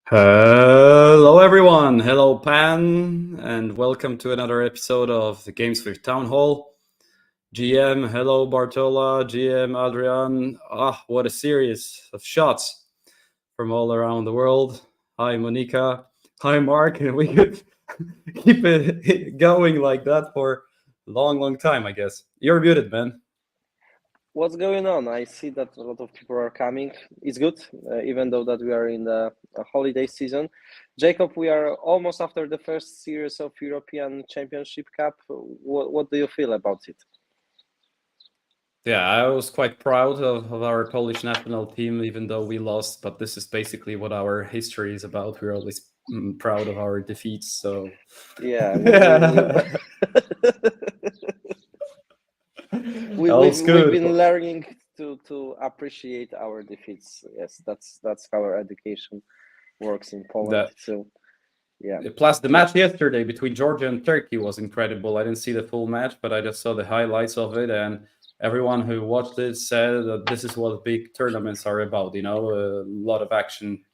Hello, everyone. Hello, Pan, and welcome to another episode of the GameSwift Townhall. GM, hello, Bartola. GM, Adrian. What a series of shots from all around the world. Hi, Monica. Hi, Mark. And we could keep it going like that for a long, long time, I guess. You're muted, man. What's going on? I see that a lot of people are coming. It's good, even though that we are in the holiday season. Jacob, we are almost after the first series of European Championship Cup. What do you feel about it? Yeah, I was quite proud of our Polish national team, even though we lost. But this is basically what our history is about. We're always proud of our defeats. So, Yeah, yeah, all's we've good. been learning to appreciate our defeats. Yes, that's how our education works in Poland. That So yeah. plus the match yesterday between Georgia and Turkey was incredible. I didn't see the full match, but I just saw the highlights of it, and everyone who watched it said that this is what big tournaments are about. A lot of action.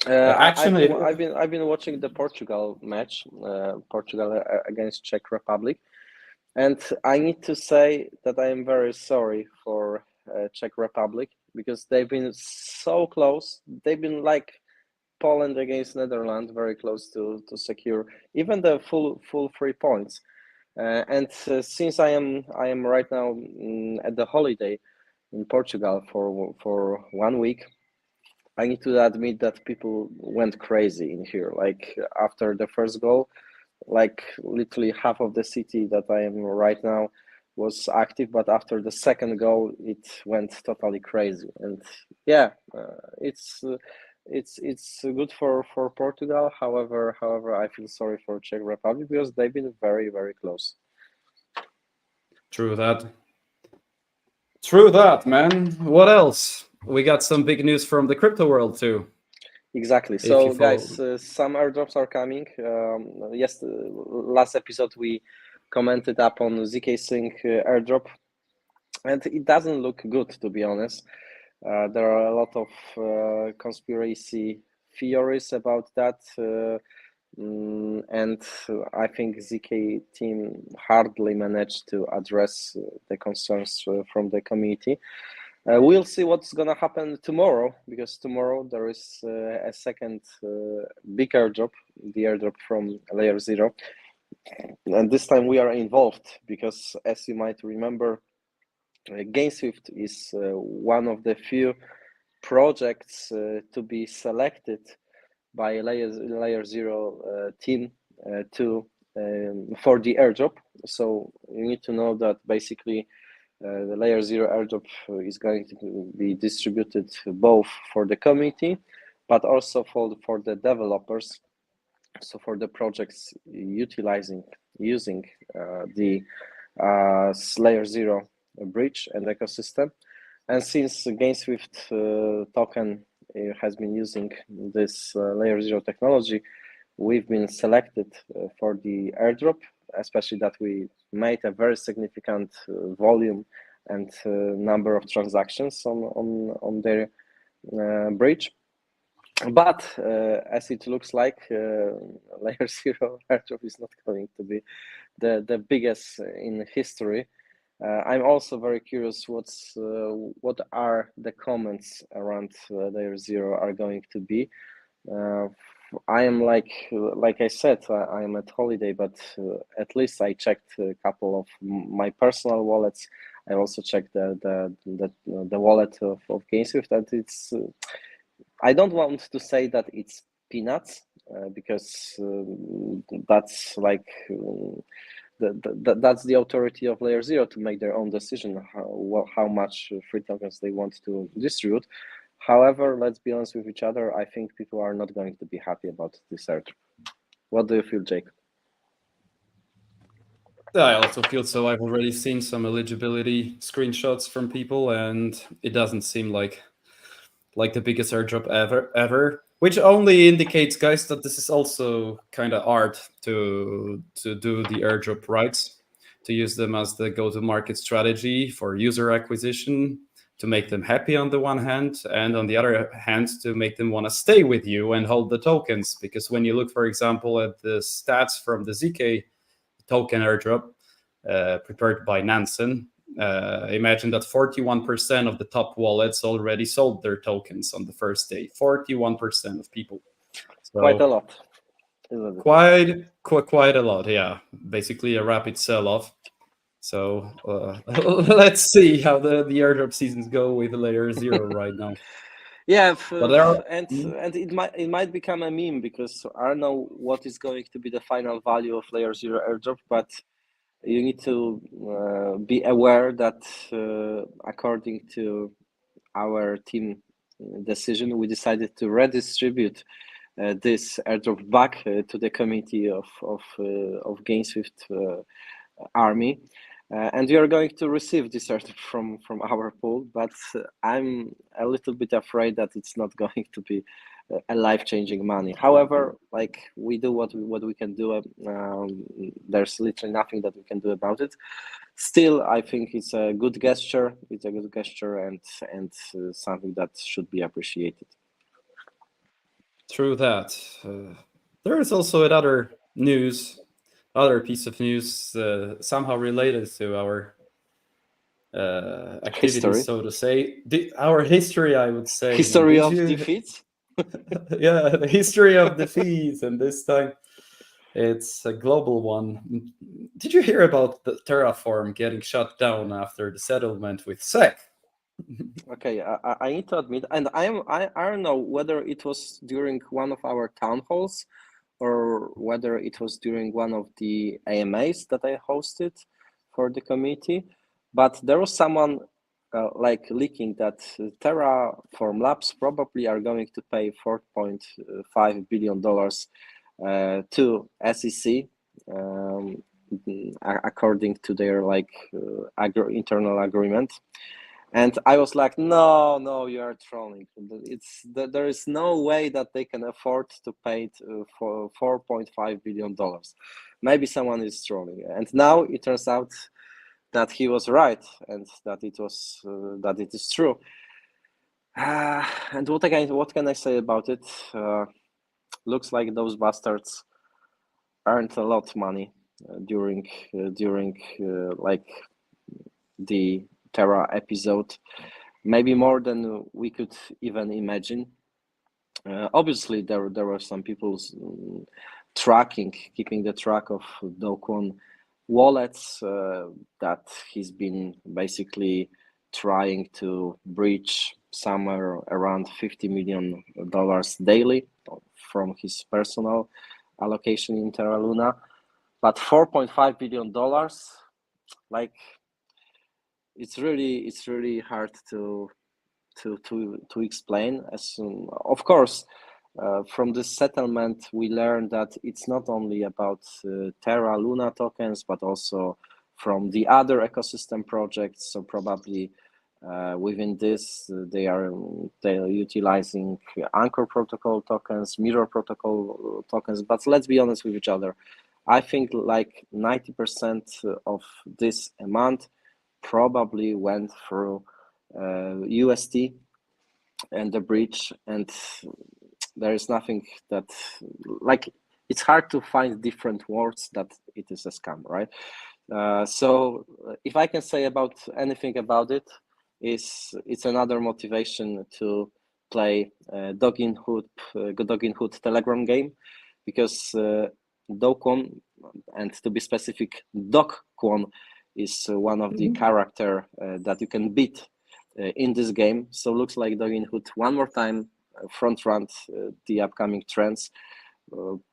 I've Action. been watching the Portugal match, Portugal against Czech Republic, and I need to say that I am very sorry for Czech Republic because they've been so close. They've been like Poland against Netherlands, very close to secure even the full 3 points. And since I am right now at the holiday in Portugal for 1 week. I need to admit that people went crazy in here. Like after the first goal, like literally half of the city that I am right now was active, but after the second goal, it went totally crazy. And yeah, it's good for Portugal. However, I feel sorry for Czech Republic because they've been very close. True that. True that, man. What else? We got some big news from the crypto world too. Exactly. If you So, follow, guys, some airdrops are coming. Yes, last episode we commented upon ZK Sync airdrop, and it doesn't look good, to be honest. There are a lot of conspiracy theories about that, and I think ZK team hardly managed to address the concerns from the community. We'll see what's gonna happen tomorrow because tomorrow there is a second big airdrop, the airdrop from Layer Zero, and this time we are involved because, as you might remember, GameSwift is one of the few projects to be selected by Layer Zero team to for the airdrop. So you need to know that basically the Layer Zero airdrop is going to be distributed both for the community, but also for the developers. So for the projects using the Layer Zero bridge and ecosystem, and since GameSwift token has been using this Layer Zero technology, we've been selected for the airdrop, especially that we made a very significant volume and number of transactions on their bridge. But as it looks like, Layer Zero airdrop is not going to be the biggest in history. I'm also very curious what are the comments around Layer Zero are going to be. I am like I said, I am at holiday, but at least I checked a couple of my personal wallets. I also checked the wallet of GameSwift, and it's. I don't want to say that it's peanuts because that's like. That's the authority of Layer Zero to make their own decision how much free tokens they want to distribute. However, let's be honest with each other. I think people are not going to be happy about this airdrop. What do you feel, Jake? I also feel so. I've already seen some eligibility screenshots from people, and it doesn't seem like the biggest airdrop ever. Which only indicates, guys, that this is also kind of art to do the airdrop rights, to use them as the go-to-market strategy for user acquisition, to make them happy on the one hand, and on the other hand, to make them want to stay with you and hold the tokens. Because when you look, for example, at the stats from the ZK token airdrop prepared by Nansen, imagine that 41% of the top wallets already sold their tokens on the first day. 41% of people. So quite a lot, isn't it? Quite a lot, yeah. Basically a rapid sell-off. So let's see how the airdrop seasons go with layer 0 right now. Yeah, But there are, and it might become a meme, because I don't know what is going to be the final value of layer 0 airdrop, but you need to be aware that according to our team decision, we decided to redistribute this airdrop back to the committee of GameSwift army. And we are going to receive this airdrop from our pool, but I'm a little bit afraid that it's not going to be a life-changing money. However, like, we do what we can do. There's literally nothing that we can do about it. Still, I think it's a good gesture. It's a good gesture, and something that should be appreciated. True that. There is also another piece of news somehow related to our activities, History. so to say. Our history, I would say. History of defeats? Yeah, the history of defeats, and this time it's a global one. Did you hear about the Terraform getting shut down after the settlement with SEC? Okay, I need to admit, and I don't know whether it was during one of our town halls or whether it was during one of the AMAs that I hosted for the committee, but there was someone like leaking that Terraform Labs probably are going to pay $4.5 billion to SEC, according to their internal agreement. And I was like, no, you are trolling. There is no way that they can afford to pay for $4.5 billion. Maybe someone is trolling. And now it turns out that he was right, and that it is true. And what can I say about it? Looks like those bastards earned a lot of money during like the Terra episode, maybe more than we could even imagine. Obviously, there were some people keeping the track of Do Kwon wallets that he's been basically trying to breach somewhere around $50 million daily from his personal allocation in Terra Luna. But $4.5 billion, like, it's really hard to explain. Of course, from this settlement, we learned that it's not only about Terra Luna tokens, but also from the other ecosystem projects. So probably within this, they are utilizing Anchor protocol tokens, Mirror protocol tokens. But let's be honest with each other. I think like 90% of this amount probably went through UST and the breach, and there is nothing that, like, it's hard to find different words that it is a scam, right? So if I can say about anything about it, it's another motivation to play Dog in Hood Telegram game, because Do Kwon, and to be specific, Doc Kwon, is one of the character that you can beat in this game. So looks like Dog in Hood one more time front run the upcoming trends.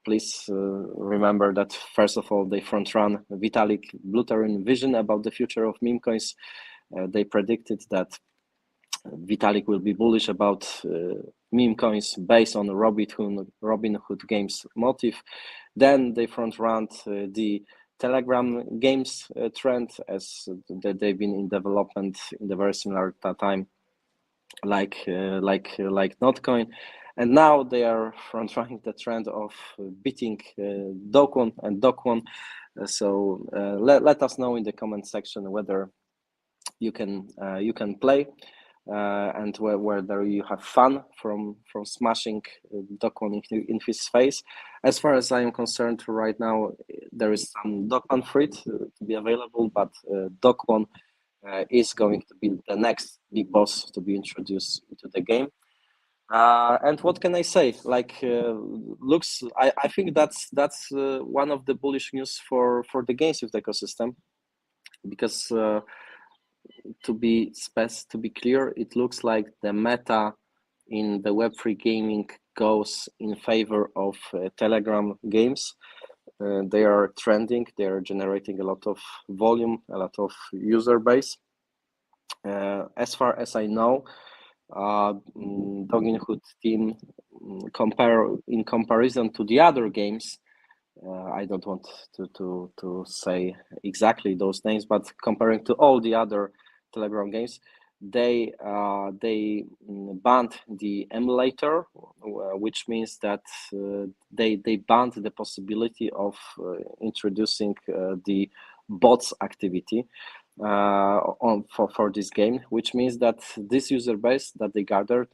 Please remember that first of all, they front run Vitalik Buterin vision about the future of meme coins. They predicted that Vitalik will be bullish about meme coins based on Robinhood Games motive. Then they front run the Telegram games trend, as they've been in development in the very similar time like Notcoin, and now they are front running the trend of beating Do Kwon and Do Kwon. So let us know in the comment section whether you can play and where there you have fun from smashing Dokkan in his face. As far as I am concerned, right now there is some Dokkan fruit to be available, but Dokkan is going to be the next big boss to be introduced into the game. And what can I say? Like, I think that's one of the bullish news for the GameSwift ecosystem, because to be clear, it looks like the meta in the Web3 gaming goes in favor of Telegram games. They are trending. They are generating a lot of volume, a lot of user base. As far as I know, Dogginhood team in comparison to the other games, I don't want to say exactly those names, but comparing to all the other Telegram games, they banned the emulator, which means that they banned the possibility of introducing the bots activity for this game, which means that this user base that they gathered,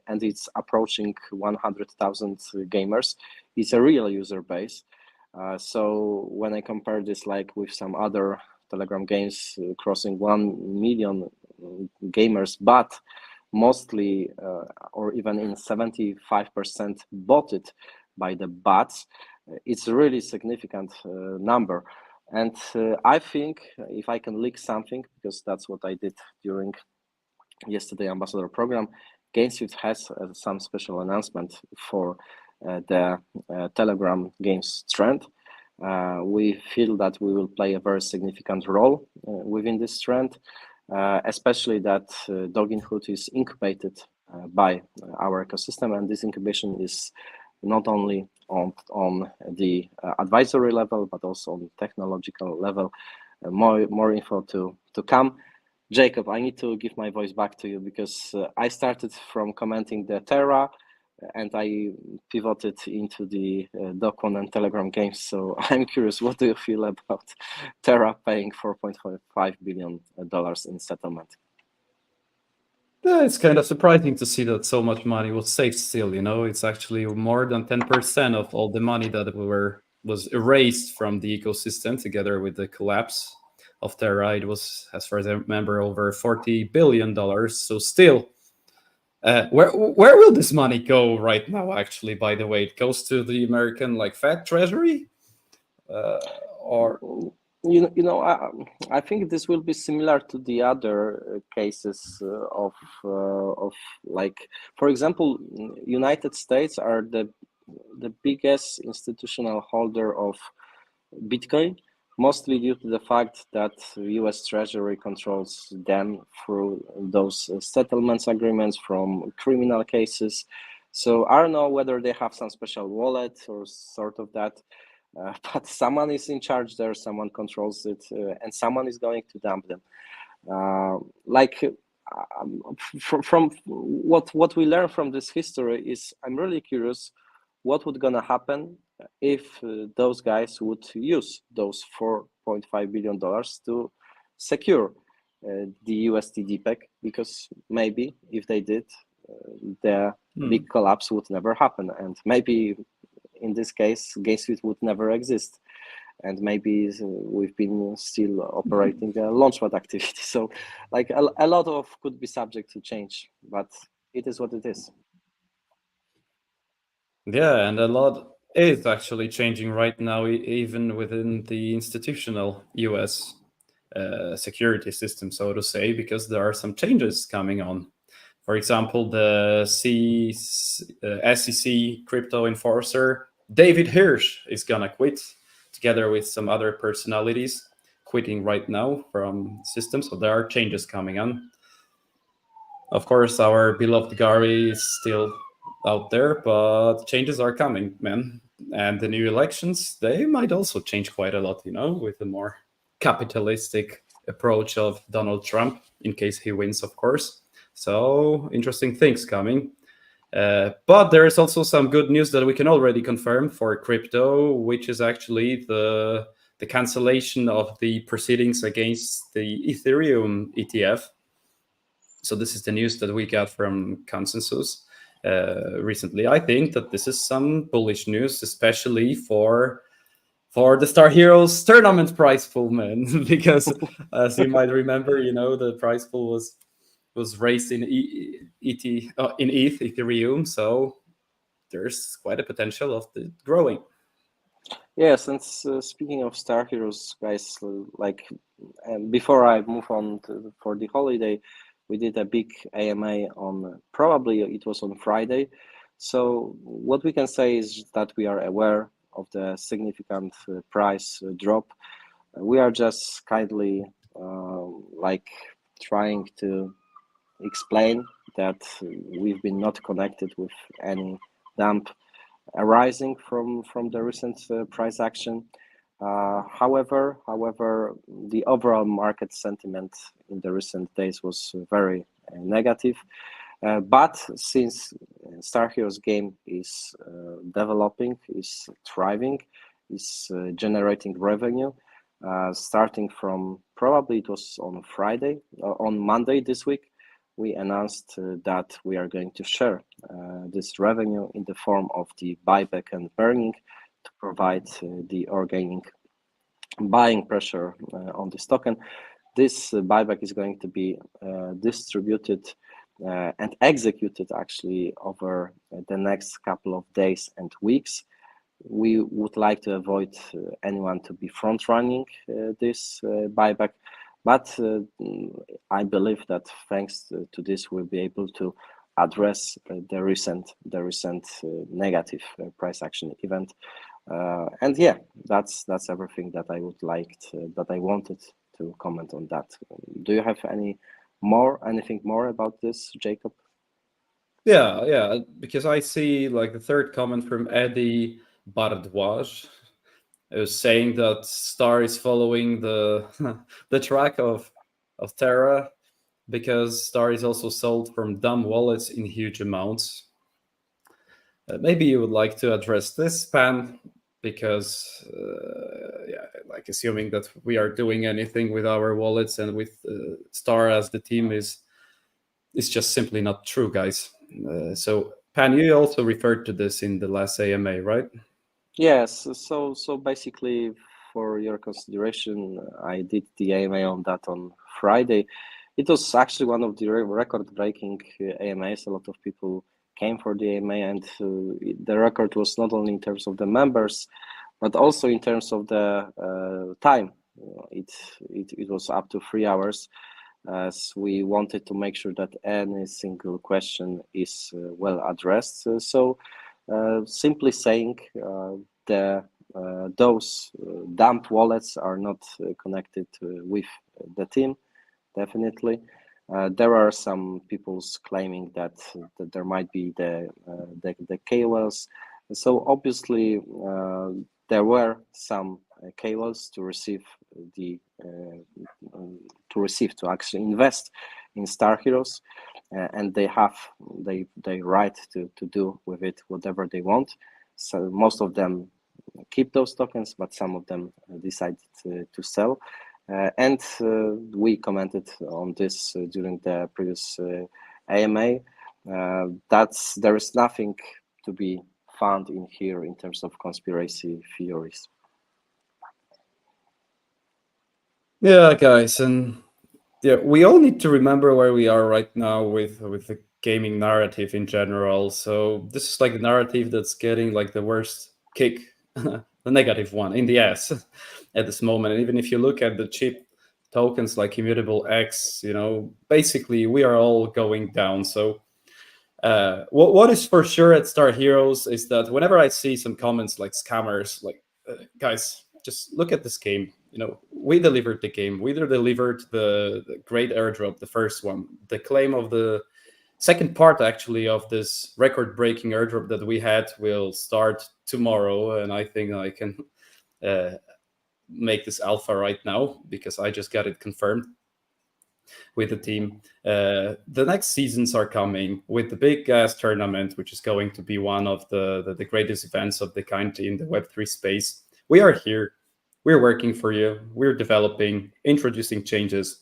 and it's approaching 100,000 gamers, is a real user base. So when I compare this like with some other Telegram games crossing 1 million gamers, but mostly or even in 75% botted by the bots, it's a really significant number. And I think if I can leak something, because that's what I did during yesterday Ambassador program, GameSwift has some special announcement for the Telegram games trend. We feel that we will play a very significant role within this trend, especially that Dogginhood is incubated by our ecosystem, and this incubation is not only on the advisory level, but also on technological level. More info to come. Jacob, I need to give my voice back to you, because I started from commenting the Terra, and I pivoted into the Dokkan and Telegram games. So I'm curious, what do you feel about Terra paying $4.5 billion in settlement? Yeah, it's kind of surprising to see that so much money was saved still, It's actually more than 10% of all the money that was erased from the ecosystem together with the collapse of Terra. It was, as far as I remember, over $40 billion. So still, where will this money go right now, actually, by the way? It goes to the American, Fed Treasury? Or... I think this will be similar to the other cases of for example, United States are the biggest institutional holder of Bitcoin, mostly due to the fact that US Treasury controls them through those settlements agreements from criminal cases. So I don't know whether they have some special wallet or sort of that. But someone is in charge there, someone controls it, and someone is going to dump them. From what we learn from this history is, I'm really curious what would gonna happen if those guys would use those $4.5 billion to secure the USD peg, because maybe if they did, the big collapse would never happen, and maybe in this case, GameSwift would never exist, and maybe we've been still operating a launchpad activity. So, a lot of could be subject to change, but it is what it is. Yeah, and a lot is actually changing right now, even within the institutional US security system, so to say, because there are some changes coming on. For example, the SEC crypto enforcer David Hirsch is gonna quit, together with some other personalities quitting right now from systems. So there are changes coming on. Of course, our beloved Gary is still out there, but changes are coming, man. And the new elections, they might also change quite a lot, with the more capitalistic approach of Donald Trump, in case he wins, of course. So interesting things coming. But there is also some good news that we can already confirm for crypto, which is actually the cancellation of the proceedings against the Ethereum ETF. So this is the news that we got from Consensus recently. I think that this is some bullish news, especially for the Star Heroes tournament prize pool, man. Because as you might remember, the prize pool was raised in Ethereum, so there's quite a potential of it growing. Yes, and speaking of Star Heroes, guys, before I move on for the holiday, we did a big AMA on, probably it was on Friday. So what we can say is that we are aware of the significant price drop. We are just kindly trying to explain that we've been not connected with any dump arising from the recent price action. However, the overall market sentiment in the recent days was very negative. But since Star Heroes game is developing, is thriving, is generating revenue, starting from, probably it was on Friday, on Monday this week, we announced that we are going to share this revenue in the form of the buyback and burning to provide the organic buying pressure on this token. This buyback is going to be distributed and executed actually over the next couple of days and weeks. We would like to avoid anyone to be front running this buyback, but I believe that thanks to this, we'll be able to address the recent negative price action event. And yeah, that's everything that I would like that I wanted to comment on that. Do you have anything more about this, Jacob? Yeah, because I see like the third comment from Eddie Bardouage. It was saying that Star is following the the track of Terra, because Star is also sold from dumb wallets in huge amounts. Maybe you would like to address this, Pan, because like assuming that we are doing anything with our wallets and with Star as the team is just simply not true, guys. So Pan, you also referred to this in the last AMA, right? Yes. So basically, for your consideration, I did the AMA on that on Friday. It was actually one of the record-breaking AMAs. A lot of people came for the AMA, and the record was not only in terms of the members, but also in terms of the time. It was up to 3 hours, as we wanted to make sure that any single question is well addressed. So simply saying, those dump wallets are not connected with the team, definitely. There are some people claiming that there might be the KOLs. So obviously, there were some KOLs to receive to actually invest in Star Heroes, and they have the right to do with it whatever they want. So most of them keep those tokens, but some of them decided to sell. And we commented on this during the previous AMA. There is nothing to be found in here in terms of conspiracy theories. Yeah, guys, and yeah, we all need to remember where we are right now with the gaming narrative in general. So this is like the narrative that's getting like the worst kick, the negative one in the ass at this moment. And even if you look at the cheap tokens like Immutable X, basically we are all going down. So what is for sure at Star Heroes is that whenever I see some comments like scammers, like guys, just look at this game. We delivered the game. We delivered the great airdrop, the first one. The claim of the second part, actually, of this record-breaking airdrop that we had will start tomorrow, and I think I can make this alpha right now because I just got it confirmed with the team. The next seasons are coming with the big gas tournament, which is going to be one of the greatest events of the kind in the Web3 space. We are here. We're working for you. We're developing, introducing changes.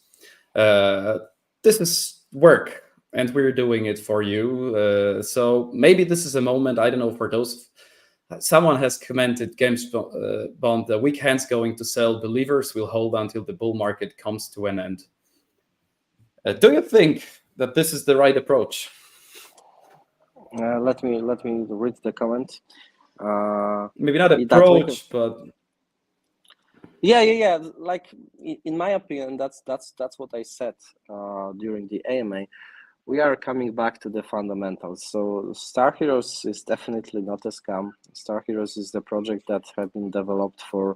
This is work, and we're doing it for you. So maybe this is a moment, I don't know, for those. Someone has commented, Games Bond, the weak hands going to sell, believers will hold until the bull market comes to an end. Do you think that this is the right approach? Let me read the comment. Maybe not approach, but yeah. Like in my opinion, that's what I said during the AMA. We are coming back to the fundamentals. So Star Heroes is definitely not a scam. Star Heroes is the project that have been developed for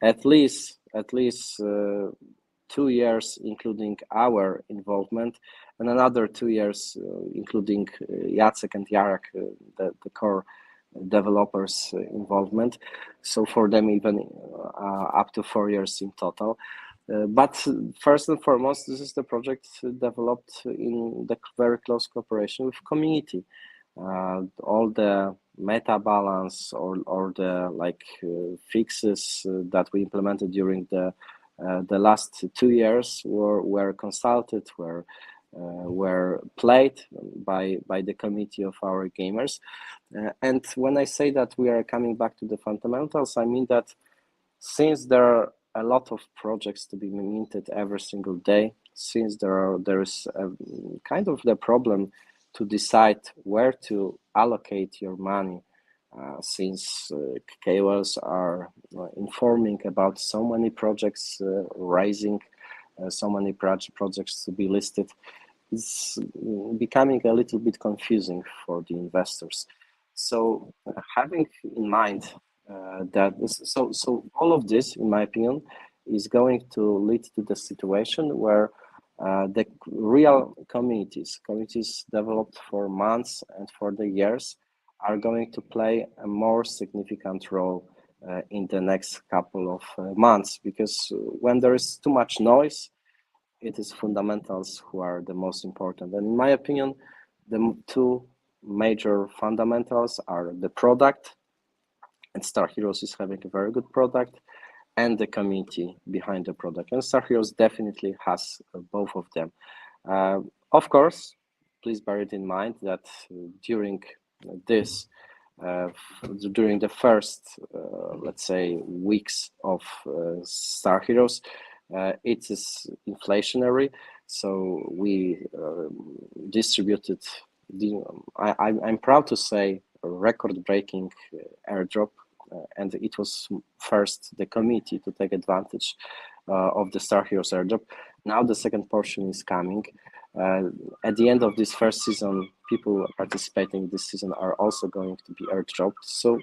at least 2 years, including our involvement, and another 2 years, including Jacek and Jarek, the core developers' involvement. So for them, even up to 4 years in total. But first and foremost, this is the project developed in the very close cooperation with community. All the meta balance or the fixes that we implemented during the last 2 years were consulted, were played by the committee of our gamers. And when I say that we are coming back to the fundamentals, I mean that since there are a lot of projects to be minted every single day, since there is a kind of the problem to decide where to allocate your money, since KOLs are informing about so many projects rising, so many projects to be listed, it's becoming a little bit confusing for the investors. So having in mind that so all of this, in my opinion, is going to lead to the situation where the real communities developed for months and for the years are going to play a more significant role in the next couple of months, because when there is too much noise, it is fundamentals who are the most important. And in my opinion, the two major fundamentals are the product, and Star Heroes is having a very good product, and the community behind the product. And Star Heroes definitely has both of them. Of course, please bear it in mind that during this, during the first, let's say, weeks of Star Heroes, it is inflationary. So we distributed, I'm proud to say, a record-breaking airdrop. And it was first the committee to take advantage of the Star Heroes airdrop. Now the second portion is coming. At the end of this first season, people participating this season are also going to be airdropped. So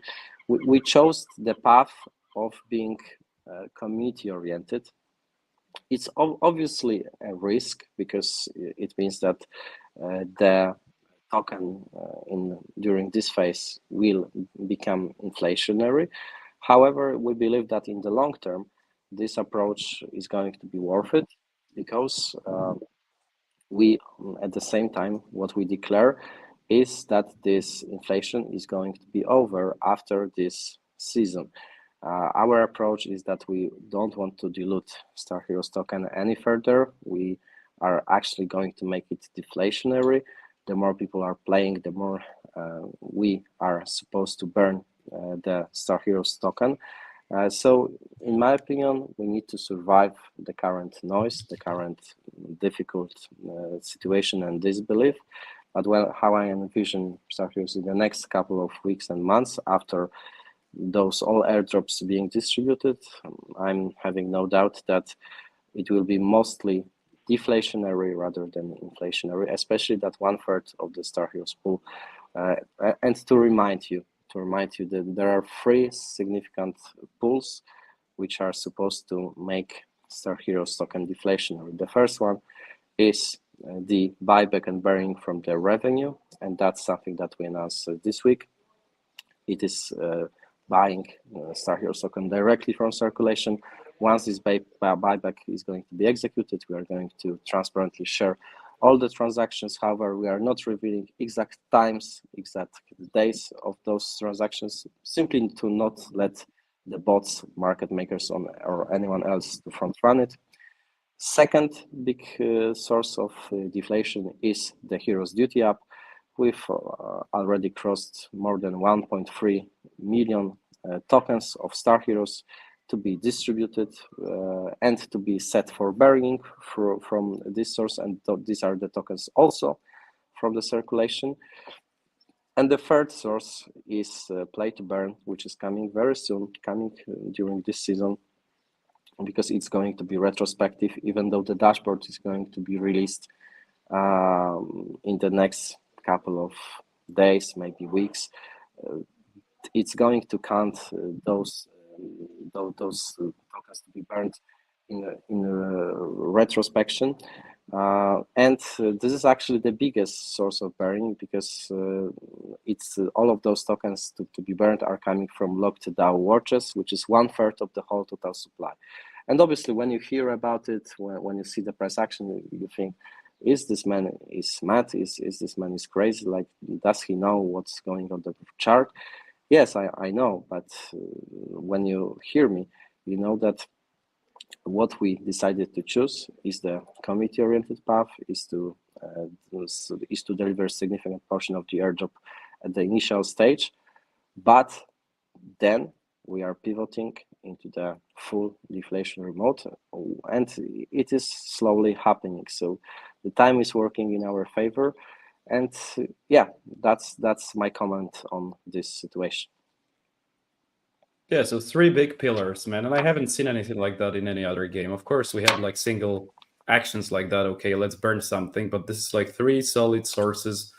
we chose the path of being community-oriented. It's obviously a risk, because it means that the token during this phase will become inflationary. However, we believe that in the long term, this approach is going to be worth it, because we, at the same time, what we declare is that this inflation is going to be over after this season. Our approach is that we don't want to dilute Star Heroes token any further. We are actually going to make it deflationary. The more people are playing, the more we are supposed to burn the Star Heroes token. So, in my opinion, we need to survive the current noise, the current difficult situation and disbelief. But how I envision Star Heroes in the next couple of weeks and months after those all airdrops being distributed, I'm having no doubt that it will be mostly deflationary rather than inflationary, especially that 1/3 of the Star Heroes pool. And to remind you that there are 3 significant pools which are supposed to make Star Heroes token deflationary. The first one is the buyback and burning from the revenue, and that's something that we announced this week. It is buying Star Heroes token directly from circulation. Once this buyback is going to be executed, we are going to transparently share all the transactions. However, we are not revealing exact times, exact days of those transactions, simply to not let the bots, market makers, or anyone else to front run it. Second big source of deflation is the Heroes Duty app. We've already crossed more than 1.3 million tokens of Star Heroes to be distributed and to be set for burying from this source, and these are the tokens also from the circulation. And the third source is Play to Burn, which is coming very soon, coming during this season, because it's going to be retrospective, even though the dashboard is going to be released in the next couple of days, maybe weeks. It's going to count those tokens to be burned in retrospection. And this is actually the biggest source of burning, because it's all of those tokens to be burned are coming from locked DAO watches, which is 1/3 of the whole total supply. And obviously, when you hear about it, when you see the price action, you think, is this man is mad? Is this man is crazy? Like, does he know what's going on the chart? Yes, I know, but when you hear me, you know that what we decided to choose is the community-oriented path, is to deliver a significant portion of the airdrop at the initial stage, but then we are pivoting into the full deflationary mode, and it is slowly happening. So the time is working in our favor, and yeah, that's my comment on this situation. Yeah, so 3 big pillars, man, and I haven't seen anything like that in any other game. Of course, we have like single actions like that. Okay, let's burn something, but this is like 3 solid sources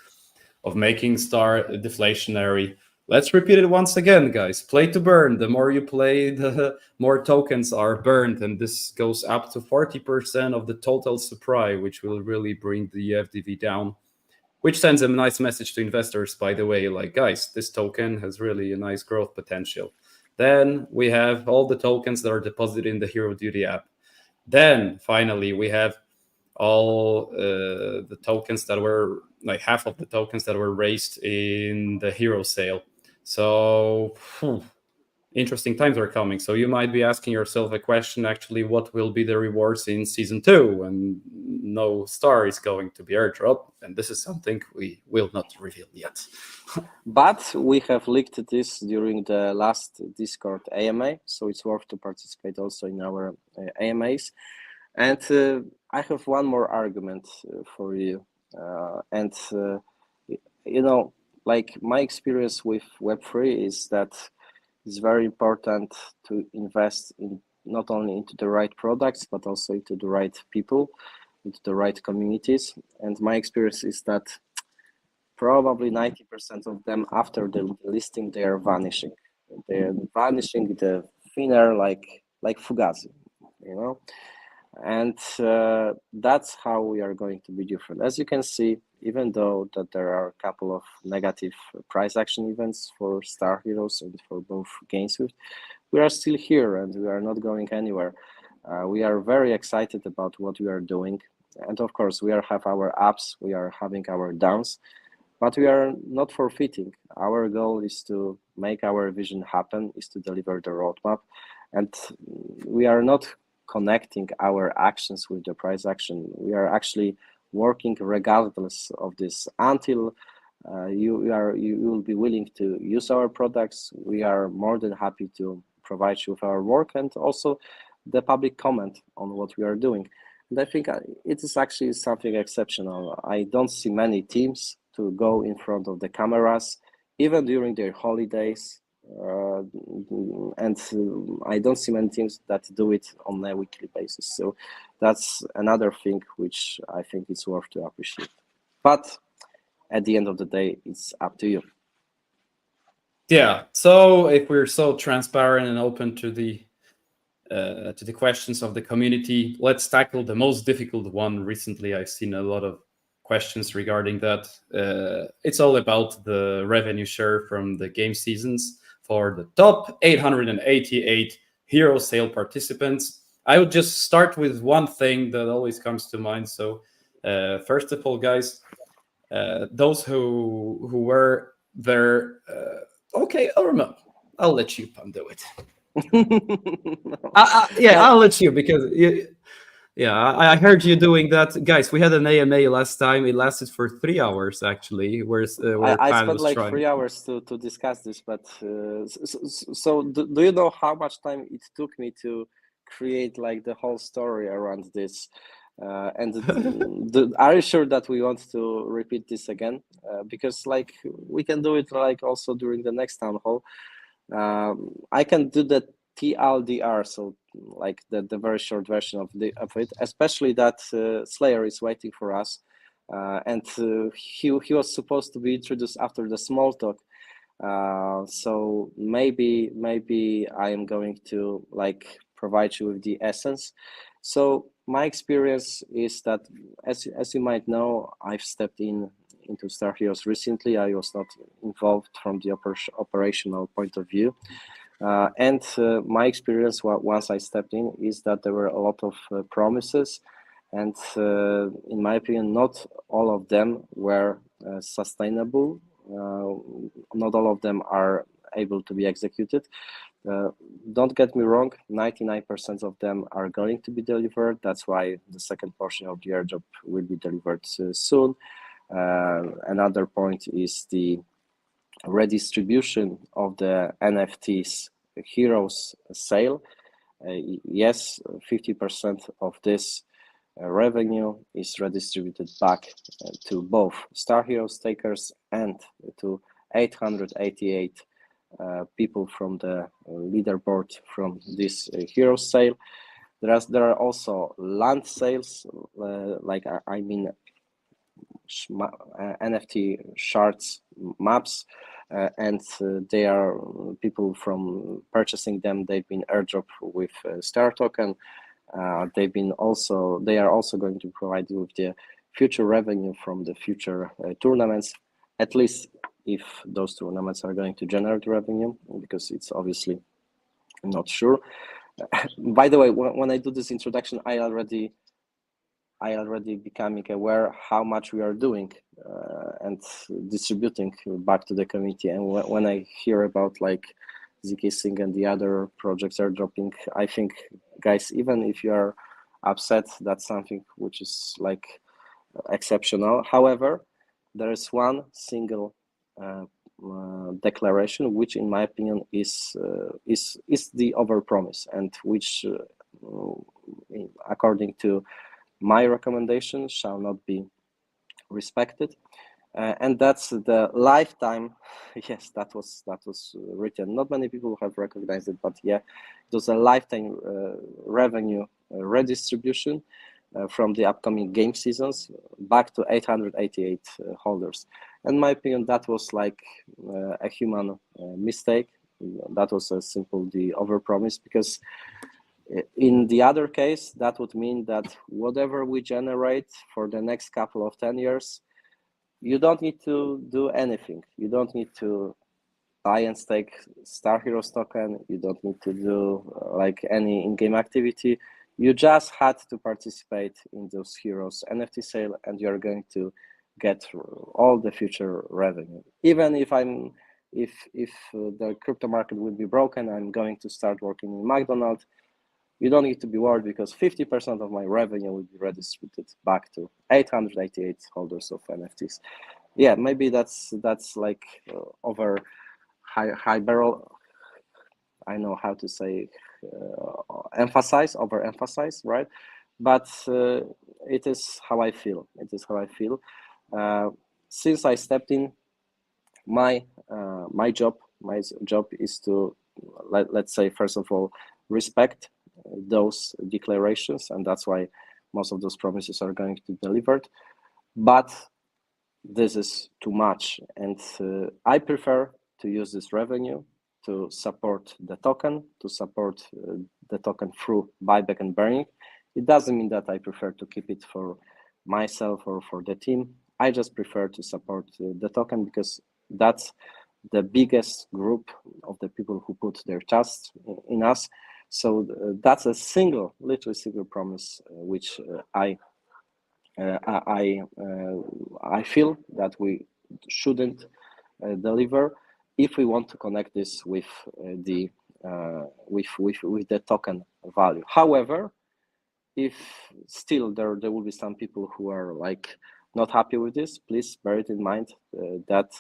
of making Star deflationary. Let's repeat it once again, guys. Play to burn. The more you play, the more tokens are burned, and this goes up to 40% of the total supply, which will really bring the FDV down, which sends a nice message to investors, by the way, like, guys, this token has really a nice growth potential. Then we have all the tokens that are deposited in the Hero Duty app. Then finally, we have all the tokens that were like half of the tokens that were raised in the hero sale. So interesting times are coming. So you might be asking yourself a question, actually, what will be the rewards in season 2? And no star is going to be airdrop. And this is something we will not reveal yet. But we have leaked this during the last Discord AMA, so it's worth to participate also in our AMAs. And I have one more argument for you. You know, like, my experience with Web3 is that it's very important to invest in not only into the right products, but also into the right people, into the right communities. And my experience is that probably 90% of them, after the listing, they are vanishing. They're vanishing the thin air like Fugazi, you know? And that's how we are going to be different. As you can see, even though that there are a couple of negative price action events for Star Heroes and for both GameSwift, we are still here and we are not going anywhere. We are very excited about what we are doing. And of course, we have our ups, we are having our downs, but we are not forfeiting. Our goal is to make our vision happen, is to deliver the roadmap. And we are not connecting our actions with the price action. We are actually working regardless of this until you will be willing to use our products. We are more than happy to provide you with our work and also the public comment on what we are doing. And I think it is actually something exceptional. I don't see many teams to go in front of the cameras, even during their holidays. And I don't see many teams that do it on a weekly basis. So that's another thing which I think is worth to appreciate. But at the end of the day, it's up to you. Yeah. So if we're so transparent and open to the questions of the community, let's tackle the most difficult one. Recently, I've seen a lot of questions regarding that. It's all about the revenue share from the game seasons for the top 888 hero sale participants. I would just start with one thing that always comes to mind. So first of all, guys, those who were there, okay, I'll let you, Pan, do it. Yeah, I'll let you, because Yeah, I heard you doing that, guys. We had an AMA last time. It lasted for 3 hours actually, where I Pan spent was like trying. 3 hours to discuss this, but so do you know how much time it took me to create like the whole story around this? Are you sure that we want to repeat this again? Because like we can do it like also during the next town hall. I can do the TLDR, so like the very short version of it, especially that Slayer is waiting for us. And he was supposed to be introduced after the small talk. So maybe I am going to like provide you with the essence. So my experience is that as you might know, I've stepped into Star Heroes recently. I was not involved from the operational point of view. And my experience once I stepped in is that there were a lot of promises, and in my opinion, not all of them were sustainable. Not all of them are able to be executed. Don't get me wrong, 99% of them are going to be delivered. That's why the second portion of the airdrop will be delivered soon. Another point is the redistribution of the NFTs heroes sale. Yes, 50% of this revenue is redistributed back to both Star Heroes takers and to 888 people from the leaderboard from this hero sale. There are also land sales, I mean NFT shards maps, and they are people from purchasing them. They've been airdrop with Star token. They are also going to provide you with the future revenue from the future tournaments, at least if those tournaments are going to generate revenue, because it's obviously not sure. By the way, when I do this introduction, I already becoming aware how much we are doing and distributing back to the community. And when I hear about like ZK Sync and the other projects are dropping, I think, guys, even if you are upset, that's something which is like exceptional. However, there is one single declaration which, in my opinion, is the overpromise, and which, according to my recommendation, shall not be respected, and that's the lifetime. Yes, that was written. Not many people have recognized it, but yeah, it was a lifetime revenue redistribution from the upcoming game seasons back to 888 holders. In my opinion, that was like a human mistake. That was a simple the overpromise, because in the other case, that would mean that whatever we generate for the next couple of 10 years, you don't need to do anything. You don't need to buy and stake Star Heroes token. You don't need to do like any in-game activity. You just had to participate in those heroes NFT sale, and you're going to get all the future revenue. Even if the crypto market will be broken, I'm going to start working in McDonald's. You don't need to be worried, because 50% of my revenue will be redistributed back to 888 holders of NFTs. Yeah, maybe that's like over high barrel. I know how to say overemphasize, right? But it is how I feel. It is how I feel. Since I stepped in, my job is to let's say, first of all, respect those declarations, and that's why most of those promises are going to be delivered. But this is too much, and I prefer to use this revenue to support the token, through buyback and burning. It doesn't mean that I prefer to keep it for myself or for the team. I just prefer to support the token, because that's the biggest group of the people who put their trust in us. So that's a literally single promise, which I feel that we shouldn't deliver if we want to connect this with the token value. However, if still there will be some people who are like not happy with this, please bear it in mind that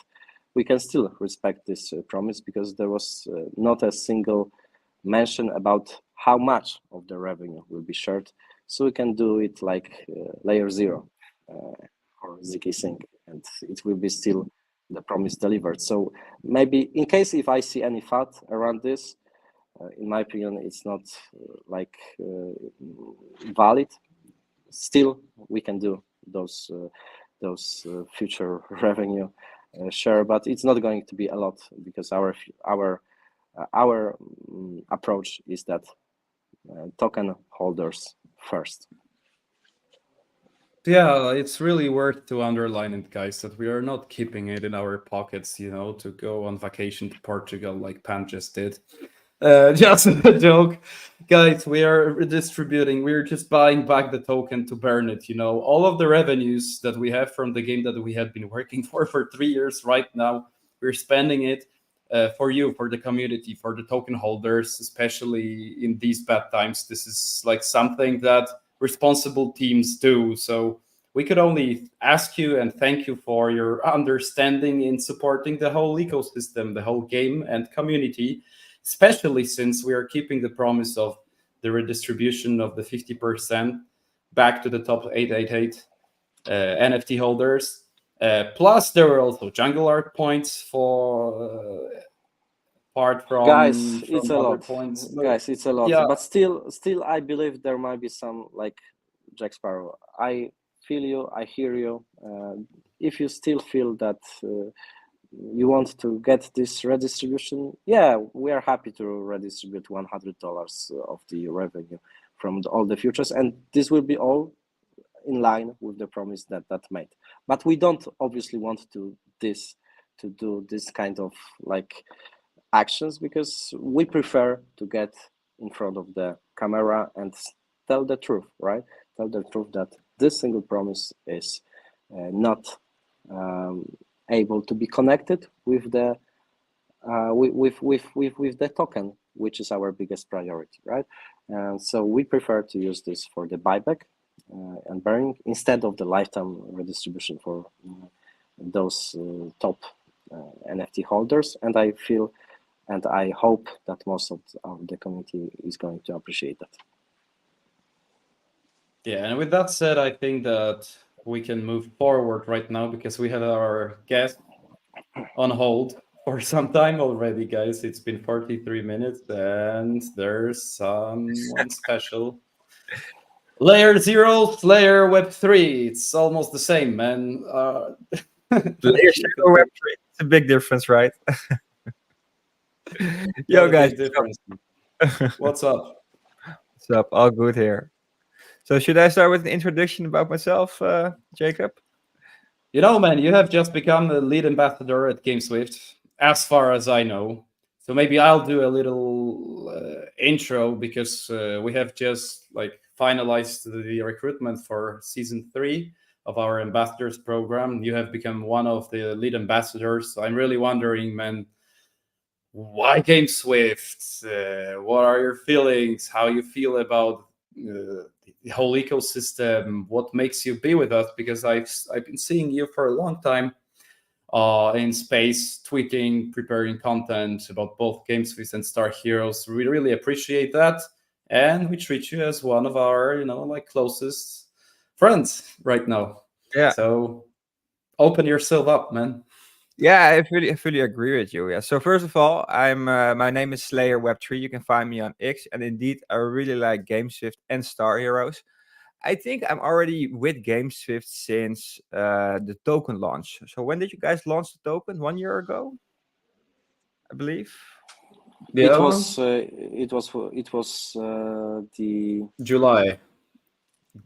we can still respect this promise, because there was not a single mention about how much of the revenue will be shared. So we can do it like layer 0 or ZK Sync, and it will be still the promise delivered. So maybe in case if I see any fat around this, in my opinion, it's not valid. Still, we can do those future revenue share, but it's not going to be a lot, because our approach is that token holders first. Yeah, it's really worth to underline it, guys, that we are not keeping it in our pockets, to go on vacation to Portugal like Pan just did. Just a joke. Guys, we are redistributing. We're just buying back the token to burn it. All of the revenues that we have from the game that we have been working for 3 years right now, we're spending it for you, for the community, for the token holders, especially in these bad times. This is like something that responsible teams do. So we could only ask you and thank you for your understanding in supporting the whole ecosystem, the whole game and community, especially since we are keeping the promise of the redistribution of the 50% back to the top 888 NFT holders. Plus, there were also jungle art points for apart from Guys, it's a other lot. points. Guys, it's a lot. Yeah. But still, I believe there might be some, like Jack Sparrow. I feel you. I hear you. If you still feel that you want to get this redistribution, yeah, we are happy to redistribute $100 of the revenue from all the futures, and this will be all in line with the promise that made. But we don't obviously want to do this kind of like actions, because we prefer to get in front of the camera and tell the truth, right? Tell the truth that this single promise is not able to be connected with the with the token, which is our biggest priority, right? And so we prefer to use this for the buyback and burning instead of the lifetime redistribution for those top NFT holders. And I feel and I hope that most of the community is going to appreciate that. Yeah, and with that said, I think that we can move forward right now, because we have our guest on hold for some time already, guys. It's been 43 minutes, and there's someone special. Layer 0, layer Web 3. It's almost the same, man. Layer 0, Web 3. It's a big difference, right? Yo, guys. What's up? What's up? All good here. So should I start with an introduction about myself, Jacob? Man, you have just become the lead ambassador at GameSwift, as far as I know. So maybe I'll do a little intro, because we have just finalized the recruitment for season 3 of our ambassadors program. You have become one of the lead ambassadors. So I'm really wondering, man, why GameSwift? What are your feelings? How you feel about the whole ecosystem? What makes you be with us? Because I've been seeing you for a long time in space, tweeting, preparing content about both GameSwift and Star Heroes. We really appreciate that, and we treat you as one of our closest friends right now. Yeah. So open yourself up, man. Yeah, I fully agree with you. Yeah. So first of all, my name is Slayer Web 3. You can find me on X, and indeed, I really like GameSwift and Star Heroes. I think I'm already with GameSwift since the token launch. So when did you guys launch the token? 1 year ago, I believe. Yeah. It was the July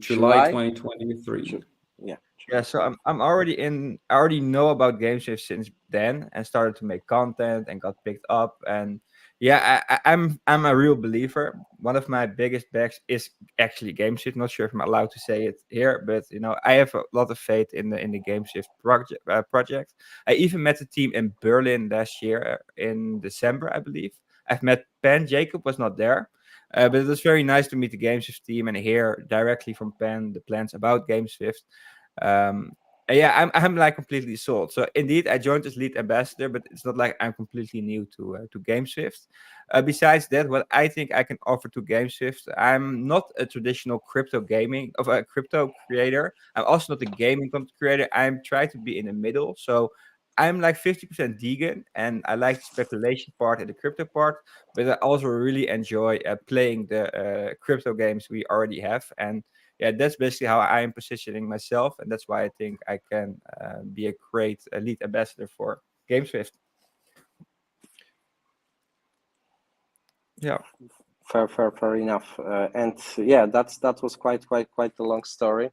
2023. Yeah. Yeah, so I'm already in. I already know about GameSwift since then, and started to make content and got picked up. And yeah, I'm a real believer. One of my biggest backs is actually GameSwift. Not sure if I'm allowed to say it here, but I have a lot of faith in the GameSwift project. I even met the team in Berlin last year in December, I believe. I've met Pan. Jacob was not there, But it was very nice to meet the GameSwift team and hear directly from Pan the plans about GameSwift. And yeah, I'm like completely sold. So indeed, I joined as lead ambassador, but it's not like I'm completely new to GameSwift. Besides that, what I think I can offer to GameSwift, I'm not a traditional crypto creator. I'm also not a gaming content creator. I'm trying to be in the middle. So I'm like 50% vegan, and I like the speculation part and the crypto part, but I also really enjoy playing the crypto games we already have. And yeah, that's basically how I am positioning myself, and that's why I think I can be a great lead ambassador for GameSwift. Yeah. Fair enough. And yeah, that was quite a long story.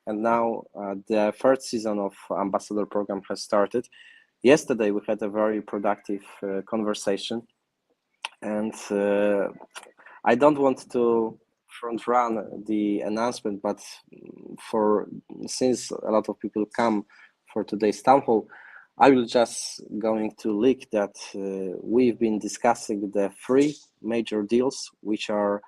And now the third season of Ambassador program has started. Yesterday we had a very productive conversation, and I don't want to front run the announcement, but since a lot of people come for today's town hall, I will just going to leak that we've been discussing the 3 major deals which are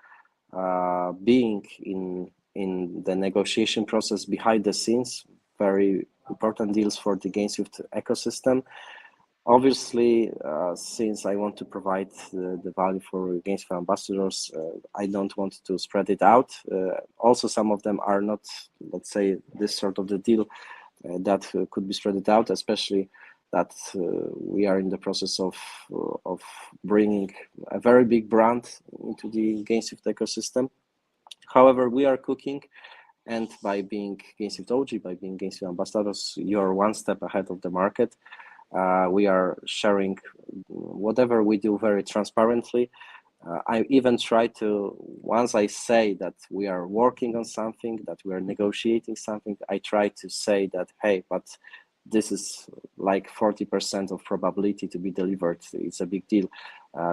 being in the negotiation process behind the scenes. Very important deals for the GameSwift ecosystem. Obviously, since I want to provide the value for GameSwift ambassadors, I don't want to spread it out. Also, some of them are not, let's say, this sort of the deal that could be spread out, especially that we are in the process of bringing a very big brand into the GameSwift ecosystem. However, we are cooking, and by being GameSwift OG, by being GameSwift ambassadors, you're one step ahead of the market. We are sharing whatever we do very transparently. I even try to, once I say that we are working on something, that we are negotiating something, I try to say that, hey, but this is like 40% of probability to be delivered. It's a big deal.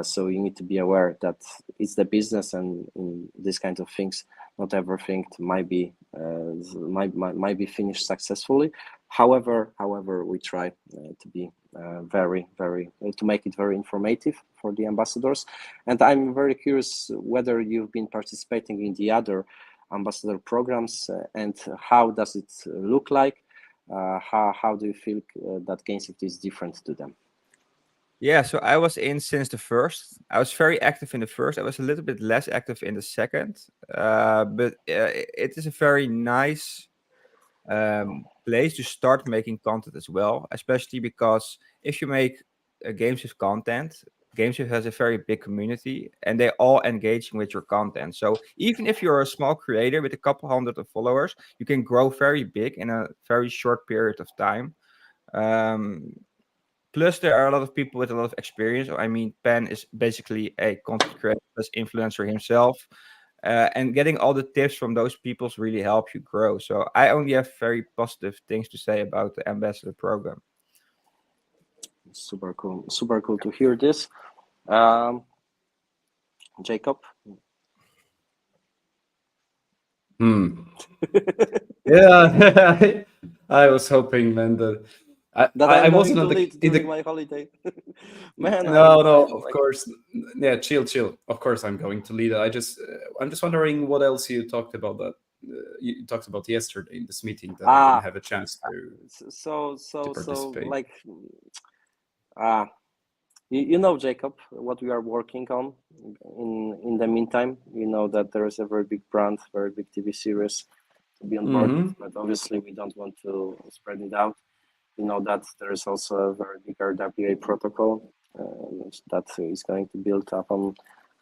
So you need to be aware that it's the business, and in this kind of things, not everything might be finished successfully. However, we try to be to make it very informative for the ambassadors. And I'm very curious whether you've been participating in the other ambassador programs, and how does it look like? How do you feel that GameSwift is different to them? Yeah, so I was in since the first. I was very active in the first. I was a little bit less active in the second. But it is a very nice place to start making content as well, especially because if you make GameSwift content, GameSwift has a very big community, and they're all engaging with your content. So even if you're a small creator with a couple hundred of followers, you can grow very big in a very short period of time. Plus, there are a lot of people with a lot of experience. I mean, Pan is basically a content creator plus influencer himself. And getting all the tips from those people really help you grow. So I only have very positive things to say about the ambassador program. Super cool to hear this. Jacob? Yeah, I was hoping, man, that I I'm going wasn't to on the, lead in during the my holiday. Man, no, I'm of like, course. Yeah, chill. Of course, I'm going to lead it. I'm just wondering what else you talked about you talked about yesterday in this meeting that I didn't have a chance so participate. like, you know, Jacob, what we are working on. In the meantime, you know that there is a very big brand, very big TV series to be on board, but obviously we don't want to spread it out. You know that there is also a very big RWA protocol that is going to build upon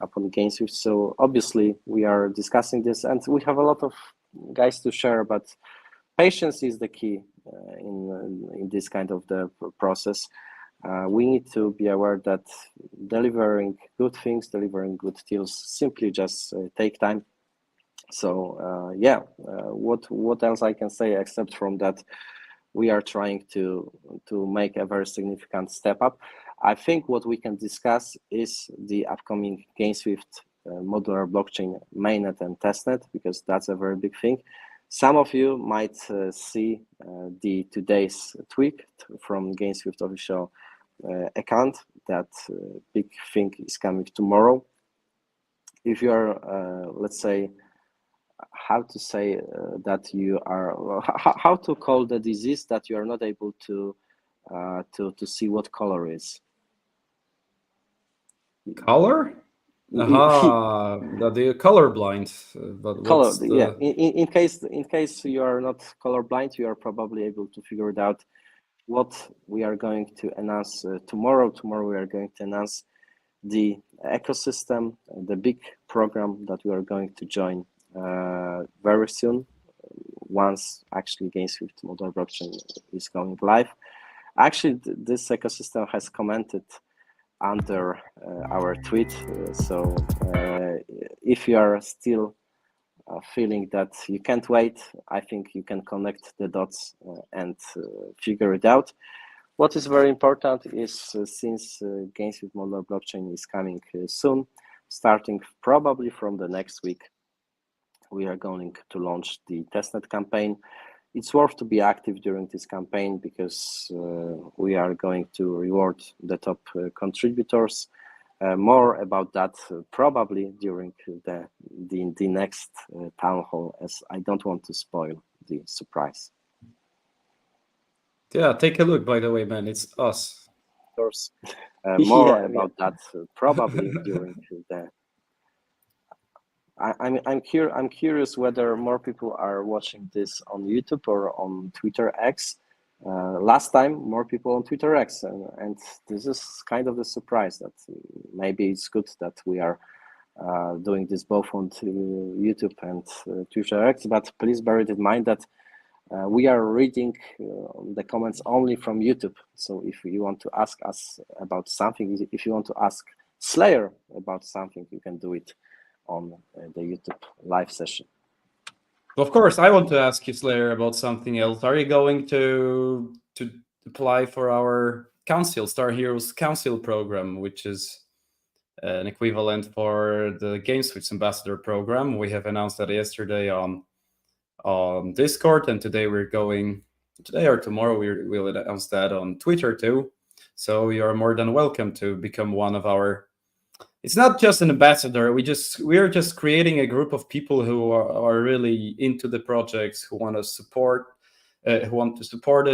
GameSwift. So obviously we are discussing this, and we have a lot of guys to share. But patience is the key in this kind of the process. We need to be aware that delivering good things, delivering good deals, simply just take time. So what else I can say except from that? We are trying to make a very significant step up. I think what we can discuss is the upcoming GameSwift modular blockchain mainnet and testnet, because that's a very big thing. Some of you might see the today's tweet from GameSwift official account that big thing is coming tomorrow. if you are, let's say, how to say that you are, how to call the disease that you are not able to see what color is. Color? Aha, the colorblind. But Color, what's the... yeah. In case you are not colorblind, you are probably able to figure it out. What we are going to announce tomorrow. Tomorrow we are going to announce the ecosystem, the big program that we are going to join very soon, once actually GameSwift Modular blockchain is going live. Actually, this ecosystem has commented under our tweet. So if you are still feeling that you can't wait, I think you can connect the dots and figure it out. What is very important is since GameSwift Modular blockchain is coming soon, starting probably from the next week, we are going to launch the testnet campaign. It's worth to be active during this campaign because we are going to reward the top contributors. More about that probably during the next town hall, as I don't want to spoil the surprise. Yeah, take a look, by the way, man. It's us. Of course. More Yeah, about that probably during the... I'm curious whether more people are watching this on YouTube or on Twitter X. Last time, more people on Twitter X, and this is kind of a surprise that maybe it's good that we are doing this both on YouTube and Twitter X. But please bear it in mind that we are reading the comments only from YouTube. So if you want to ask us about something, if you want to ask Slayer about something, you can do it on the YouTube live session. Of course, I want to ask you, Slayer, about something else. Are you going to apply for our council, Star Heroes Council program, which is an equivalent for the GameSwift Ambassador program? We have announced that yesterday on Discord, and today or tomorrow we'll announce that on Twitter too. So you are more than welcome to become one of our... It's not just an ambassador. We are just creating a group of people who are really into the projects, who want to support it,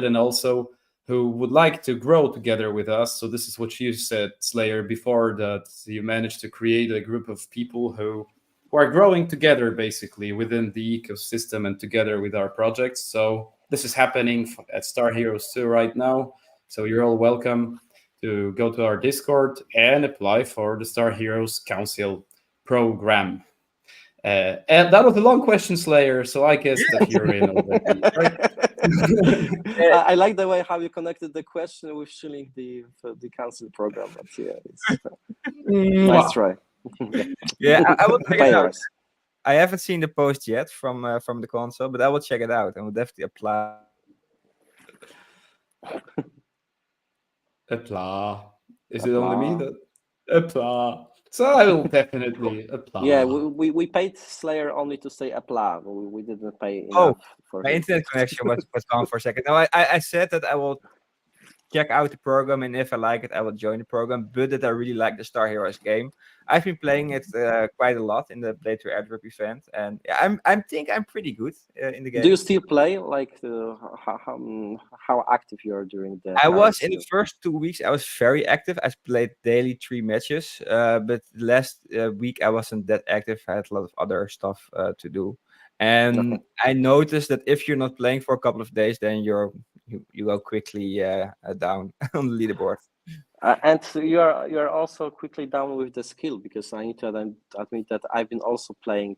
and also who would like to grow together with us. So this is what you said, Slayer, before, that you managed to create a group of people who are growing together, basically within the ecosystem and together with our projects. So this is happening at Star Heroes 2 right now. So you're all welcome to go to our Discord and apply for the Star Heroes Council program. And that was a long question, Slayer, so I guess that you're in already, right? I like the way how you connected the question with shilling the council program. But yeah, it's nice try. Yeah, I will check it out. Players. I haven't seen the post yet from the console, but I will check it out and will definitely apply. Apply. Is it only me that apply? So I will definitely apply. Yeah, we paid Slayer only to say apply. We didn't pay enough for my him. internet connection was gone for a second. No, I said that I will check out the program, and if I like it, I will join the program. But that I really like the Star Heroes game. I've been playing it quite a lot in the Play to Airdrop event, and I think I'm pretty good in the game. Do you still play? Like how active you are during the? I was in the first 2 weeks. I was very active. I played daily 3 matches. But last week I wasn't that active. I had a lot of other stuff to do, and I noticed that if you're not playing for a couple of days, then you go quickly down on the leaderboard. And you are also quickly down with the skill, because I need to admit that I've been also playing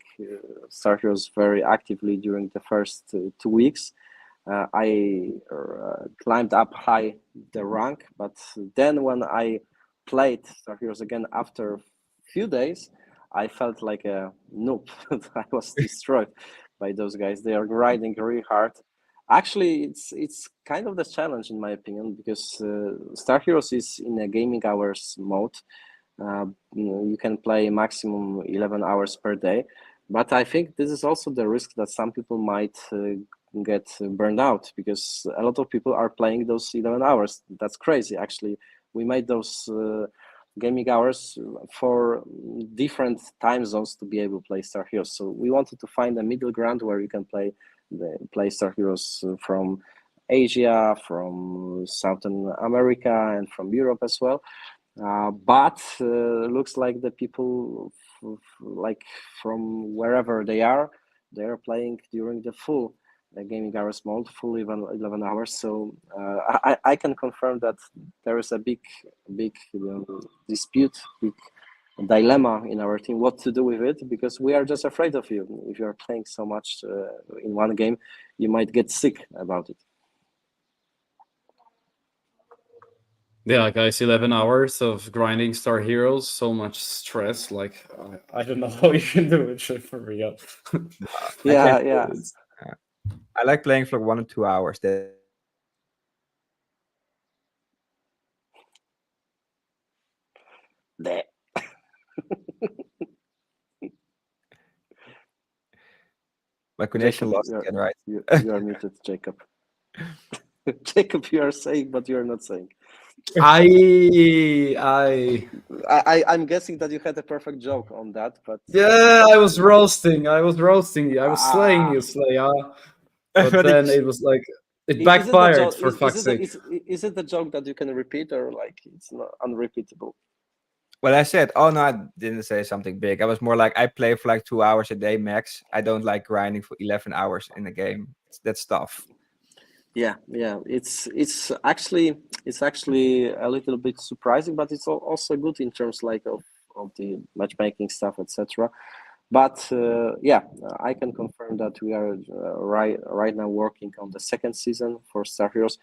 Star Heroes very actively during the first 2 weeks. I climbed up high the rank, but then when I played Star Heroes again after a few days, I felt like a noob. I was destroyed by those guys. They are grinding really hard. Actually, it's kind of the challenge, in my opinion, because Star Heroes is in a gaming hours mode. You can play maximum 11 hours per day, but I think this is also the risk that some people might get burned out, because a lot of people are playing those 11 hours. That's crazy. Actually, we made those gaming hours for different time zones to be able to play Star Heroes. So we wanted to find a middle ground where you can play Star Heroes from Asia, from Southern America, and from Europe as well. But looks like the people like from wherever they are playing during the full gaming hours mode, full 11 hours. So I can confirm that there is a big dispute, big dilemma in our team what to do with it, because we are just afraid of you. If you are playing so much in one game, you might get sick about it. Yeah, guys, 11 hours of grinding Star Heroes, so much stress. Like, I don't know how you can do it, for real. Yeah. I like playing for 1 or 2 hours. There. My connection Jacob, lost again, right? You are muted, Jacob. Jacob, you are saying, but you are not saying. I'm guessing that you had a perfect joke on that, but yeah, I was roasting you. I was slaying you, Slayer. But then it was like it backfired, for fuck's sake. Is it the joke that you can repeat, or like it's not unrepeatable? Well, I said, oh no, I didn't say something big. I was more like, I play for like 2 hours a day max. I don't like grinding for 11 hours in a game. That's tough. Yeah. It's actually a little bit surprising, but it's also good in terms like of the matchmaking stuff, etc. But I can confirm that we are right now working on the second season for Star Heroes.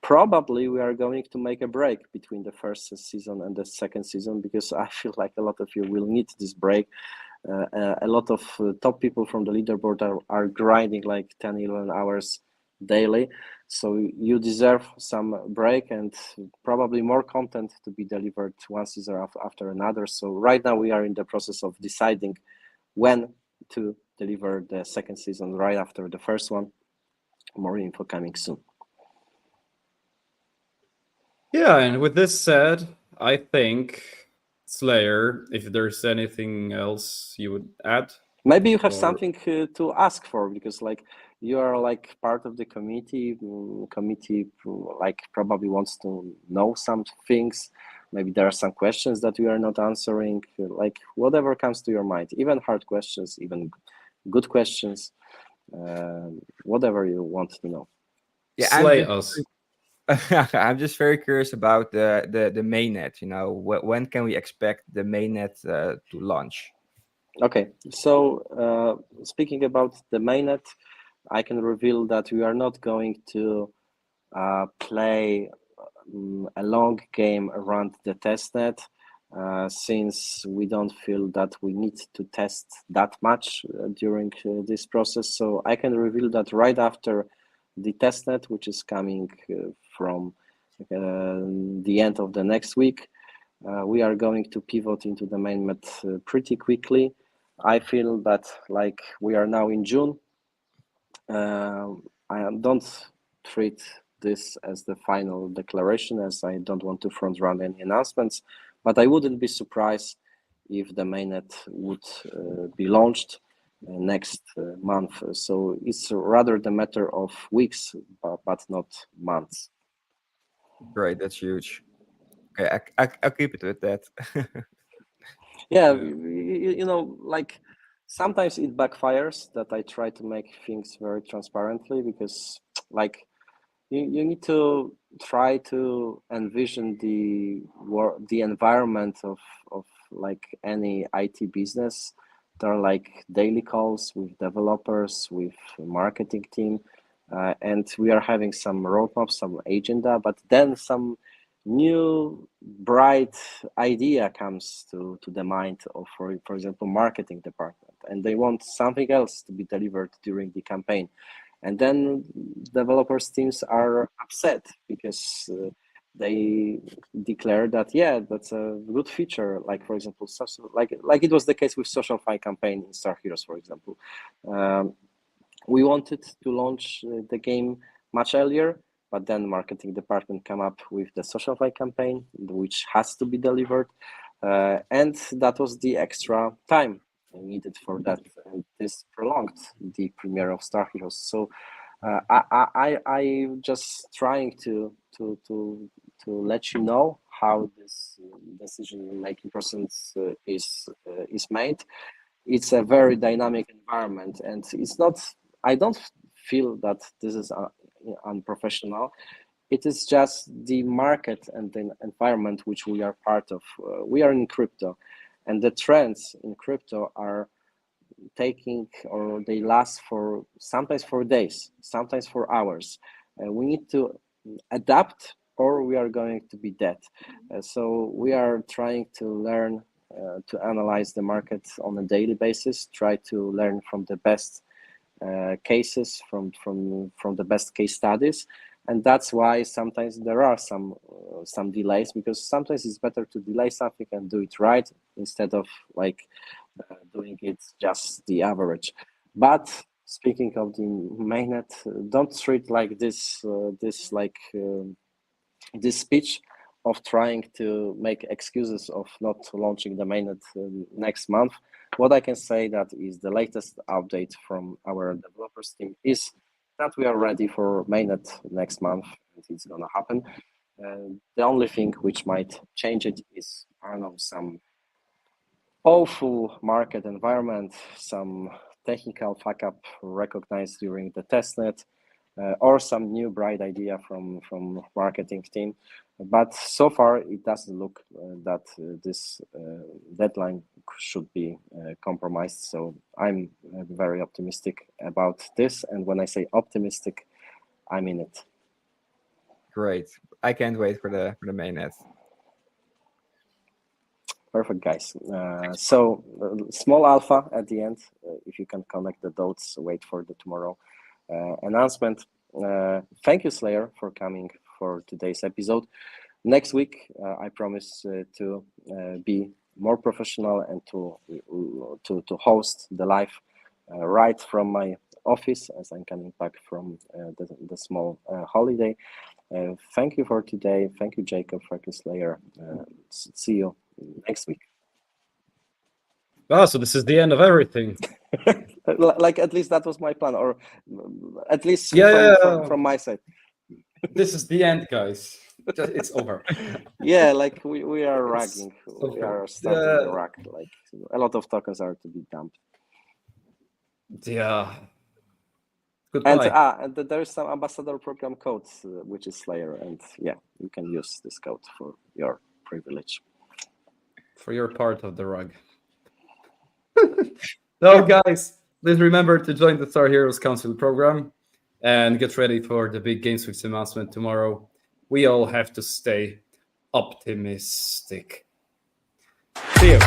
Probably we are going to make a break between the first season and the second season, because I feel like a lot of you will need this break. A lot of top people from the leaderboard are grinding like 10, 11 hours daily. So you deserve some break and probably more content to be delivered one season after another. So right now we are in the process of deciding when to deliver the second season right after the first one. More info coming soon. Yeah, and with this said, I think, Slayer, if there's anything else you would add. Maybe you have something to ask for, because like you are like part of the committee like probably wants to know some things. Maybe there are some questions that we are not answering, like whatever comes to your mind, even hard questions, even good questions, whatever you want to know. Yeah, slay us. I'm just very curious about the mainnet. You know, when can we expect the mainnet to launch? Okay, so speaking about the mainnet, I can reveal that we are not going to play a long game around the testnet, since we don't feel that we need to test that much during this process. So I can reveal that right after the testnet, which is coming from the end of the next week, we are going to pivot into the mainnet pretty quickly. I feel that like we are now in June. I don't treat this as the final declaration, as I don't want to front run any announcements, but I wouldn't be surprised if the mainnet would be launched next month. So it's rather the matter of weeks, but not months. Great, that's huge. Okay, I'll keep it with that. Yeah, you know, like sometimes it backfires that I try to make things very transparently, because like you need to try to envision the environment of like any IT business. There are like daily calls with developers, with marketing team, and we are having some roadmap, some agenda, but then some new bright idea comes to the mind of, for example, marketing department, and they want something else to be delivered during the campaign. And then developers teams are upset because they declare that, yeah, that's a good feature. Like, for example, like it was the case with Social Fi campaign in Star Heroes, for example. We wanted to launch the game much earlier, but then marketing department come up with the social play campaign, which has to be delivered, and that was the extra time needed for that, and this prolonged the premiere of Star Heroes. So I just trying to let you know how this decision making process is made. It's a very dynamic environment, and it's not. I don't feel that this is unprofessional. It is just the market and the environment which we are part of. We are in crypto, and the trends in crypto are taking, or they last for sometimes for days, sometimes for hours. We need to adapt, or we are going to be dead. So we are trying to learn to analyze the market on a daily basis, try to learn from the best cases, from the best case studies, and that's why sometimes there are some delays, because sometimes it's better to delay something and do it right instead of doing it just the average. But speaking of the mainnet, don't treat like this speech of trying to make excuses of not launching the mainnet next month. What I can say that is the latest update from our developers team is that we are ready for mainnet next month, and it's gonna happen. The only thing which might change it is, I don't know, some awful market environment, some technical fuck up recognized during the testnet, or some new bright idea from marketing team. But so far, it doesn't look that this deadline should be compromised. So I'm very optimistic about this. And when I say optimistic, I mean it. Great. I can't wait for the mainnet. Perfect, guys. So small alpha at the end. If you can connect the dots, wait for the tomorrow announcement. Thank you, Slayer, for coming for today's episode. Next week, I promise to be more professional and to host the live right from my office, as I'm coming back from the small holiday. Thank you for today. Thank you, Jacob. Thank you, Slayer. See you next week. So this is the end of everything. Like, at least that was my plan, or at least from my side. This is the end, guys. It's over. Yeah, like we are ragging. We are starting the rag. Like a lot of tokens are to be dumped. Yeah. Goodbye. And there is some ambassador program code, which is Slayer, and yeah, you can use this code for your privilege. For your part of the rug. So, guys, please remember to join the Star Heroes Council program and get ready for the big GameSwift announcement tomorrow. We all have to stay optimistic. See you.